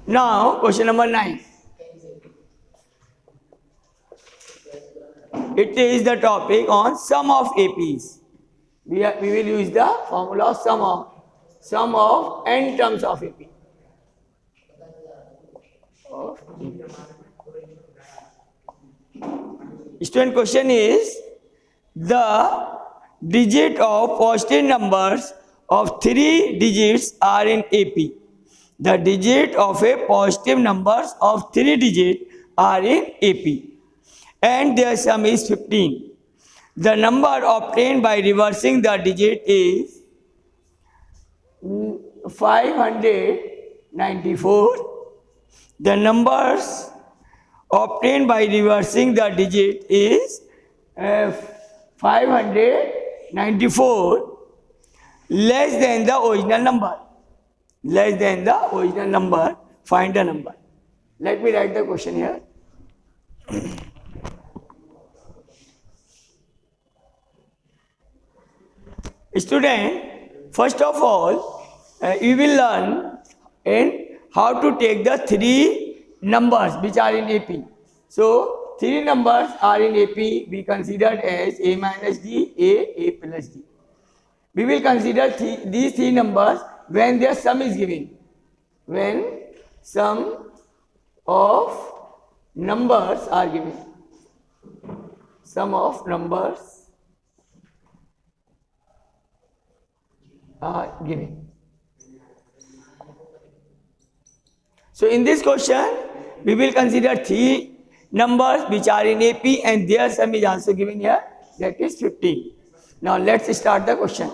Now question number 9. It is the topic on sum of APs. We will use the formula sum of n terms of AP. Student, question is the digit of positive numbers of 3 digits are in AP. The digit of a positive numbers of 3 digits are in AP, and their sum is 15. The number obtained by reversing the digit is 594. The numbers obtained by reversing the digit is 594 less than the original number. Less than the original number, find the number. Let me write the question here. Student, first of all, you will learn in how to take the 3 numbers which are in AP. So 3 numbers are in AP, we considered as A minus D, A plus D. We will consider these 3 numbers when their sum is given. When sum of numbers are given. Sum of numbers are given. So in this question, we will consider 3 numbers which are in AP and their sum is also given here, that is 15. Now let's start the question.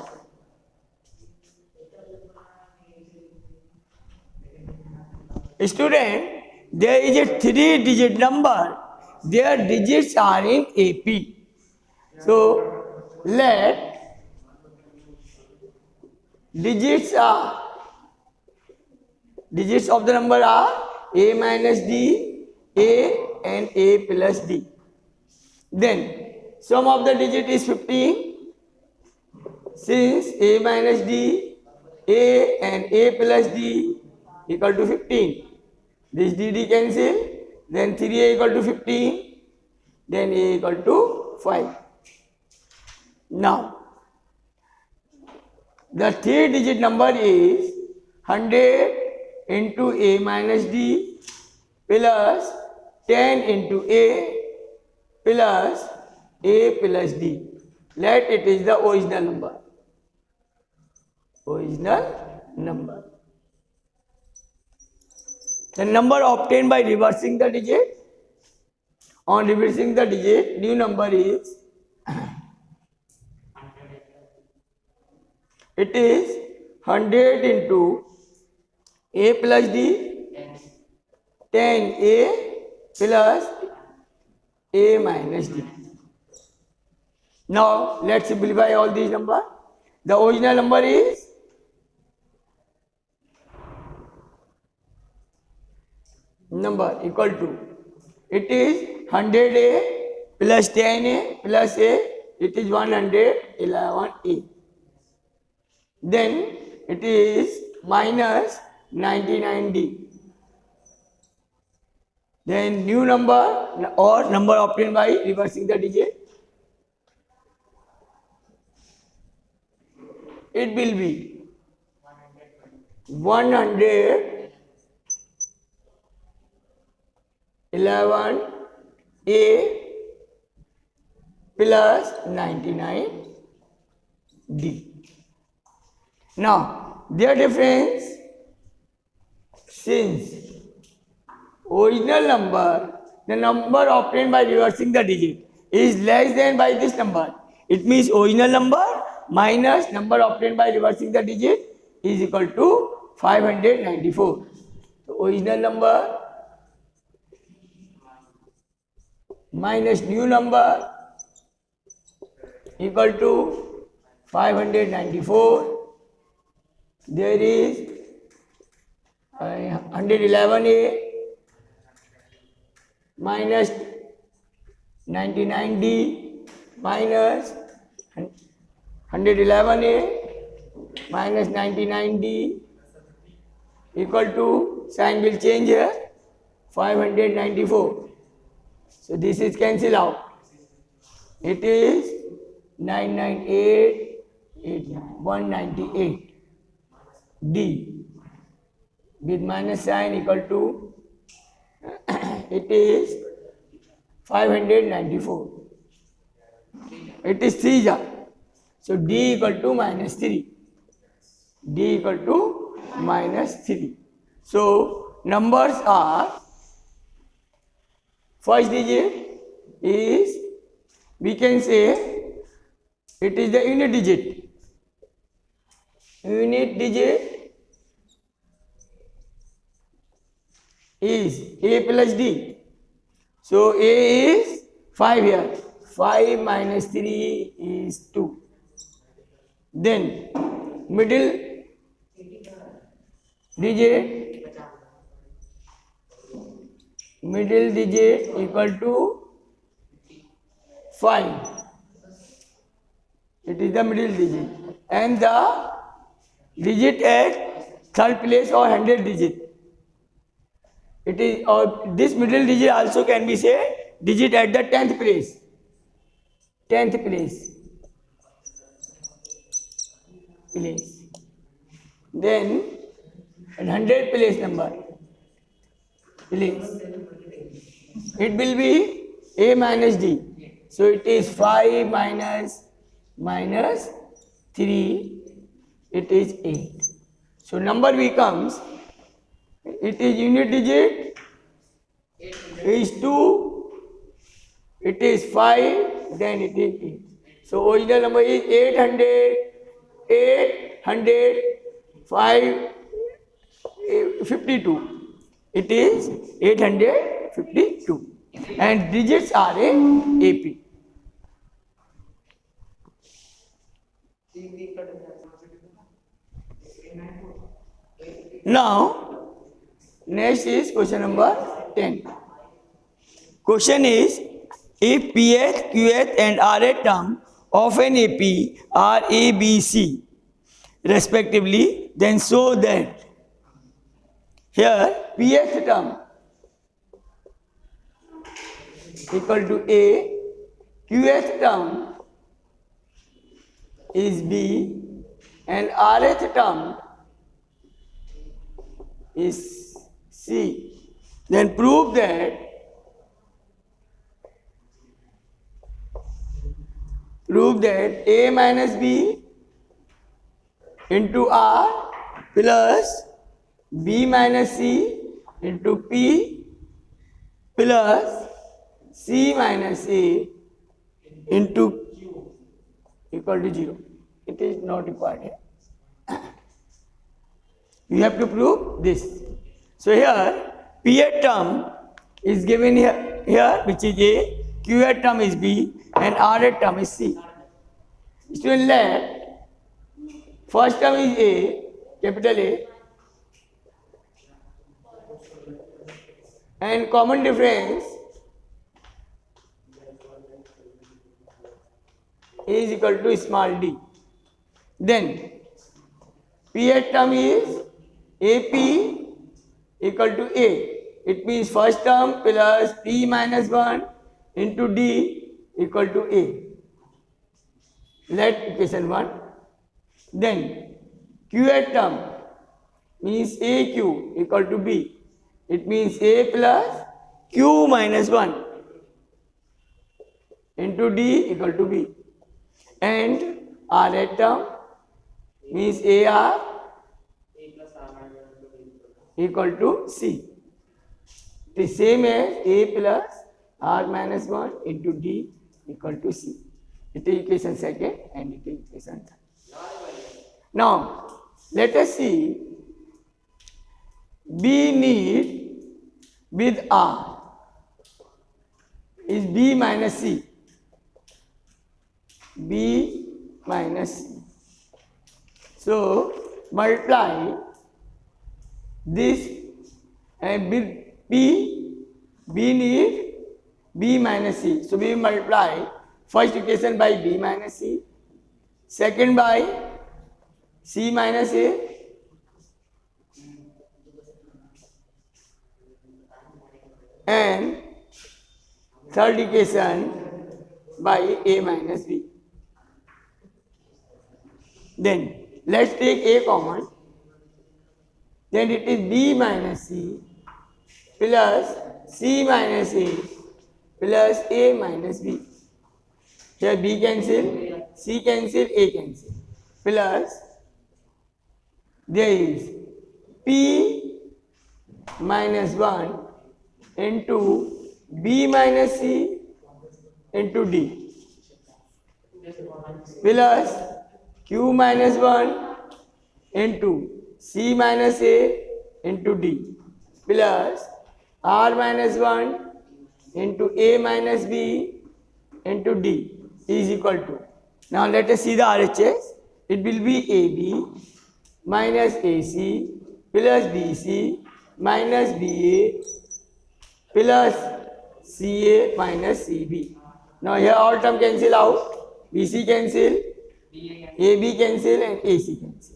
Student, there is a 3-digit number, their digits are in AP. So let digits of the number are A minus D, A and A plus D. Then sum of the digit is 15. Since A minus D, A and A plus D equal to 15. This DD cancel, then 3A equal to 15, then A equal to 5. Now, the 3-digit number is 100 into A minus D plus 10 into A plus A plus D. Let it is the original number. Original number. The number obtained by reversing the digit. On reversing the digit, new number is it is 100 into A plus D, 10A plus A minus D. Now let's simplify all these numbers. The original number is number equal to, it is 100A plus 10A plus A, it is 111A. Then it is minus 99D. Then new number or number obtained by reversing the digit, it will be 111A plus 99D. Now, their difference, since original number, the number obtained by reversing the digit is less than by this number, it means original number minus number obtained by reversing the digit is equal to 594. So, original number minus new number equal to 594. There is 111A minus 99D minus 111A minus 99D equal to sign will change here. 594. So this is cancel out. It is 998, 198. D with minus sign equal to it is 594. It is 3 jar. So D equal to minus 3. D equal to minus 3. So numbers are, first digit is, we can say it is the unit digit. Unit digit is A plus D. So A is 5 here. 5 minus 3 is 2. Then middle digit equal to 5. It is the middle digit. And the digit at third place or 100 digit. It is, or this middle digit also can be say digit at the 10th place. 10th place. Then 100 place number. Place. It will be A minus D. So it is 5 minus 3. It is 8. So number becomes, it is unit digit is 2, it is 5, then it is 8. So original number is 52. It is 852. And digits are in AP. Now, next is question number 10. Question is, if PH, QH and RH term of an AP are A, B, C respectively, then show that here PH term equal to A, QH term is B and RH term is C. Then prove that A minus B into R plus B minus C into P plus C minus A into Q equal to 0. It is not required. You have to prove this. So here PH term is given here which is A, QH term is B and RH term is C. Student, let first term is A, capital A, and common difference is equal to small d. Then PH term is AP equal to A. It means first term plus P minus 1 into D equal to A. Let equation 1. Then QH term means AQ equal to B. It means A plus Q minus 1 into D equal to B. And RH term means AR equal to C. It is same as A plus R minus 1 into D equal to C. It is equation 2nd and it is equation 3rd. Now, let us see B need with R is B minus C. B minus C. So, multiply this and with B need B minus C. So, we multiply first equation by B minus C, second by C minus A, and third equation by a minus b. Then let's take a common. Then it is b minus c plus c minus a plus a minus b. Here b cancel, c cancel, a cancel. Plus there is p minus 1 into b minus c into d plus q minus 1 into c minus a into d plus r minus 1 into a minus b into d is equal to. Now let us see the RHS. It will be AB minus AC plus BC minus BA plus CA minus CB. Now here all term cancel out. BC cancel, AB cancel and AC cancel.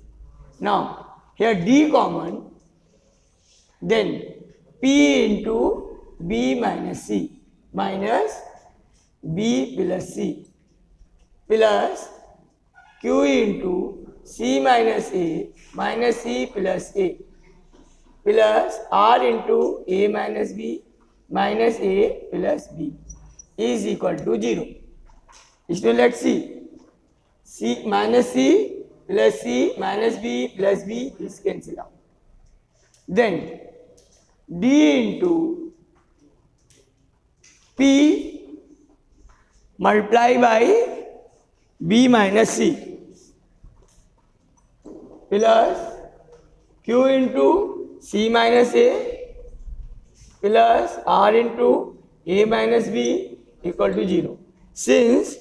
Now here D common, then P into B minus C minus B plus C plus Q into C minus A minus C plus A plus R into A minus B minus A plus B is equal to 0. So let's see. C minus C plus C minus B plus B is cancelled out. Then D into P multiply by B minus C plus Q into C minus A plus R into A minus B equal to 0. Since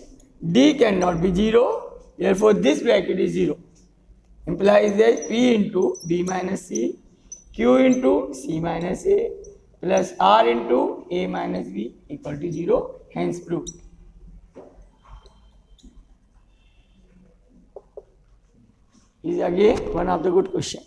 D cannot be 0, therefore this bracket is 0. Implies that P into B minus C, Q into C minus A plus R into A minus B equal to 0, hence proved. Is again one of the good question.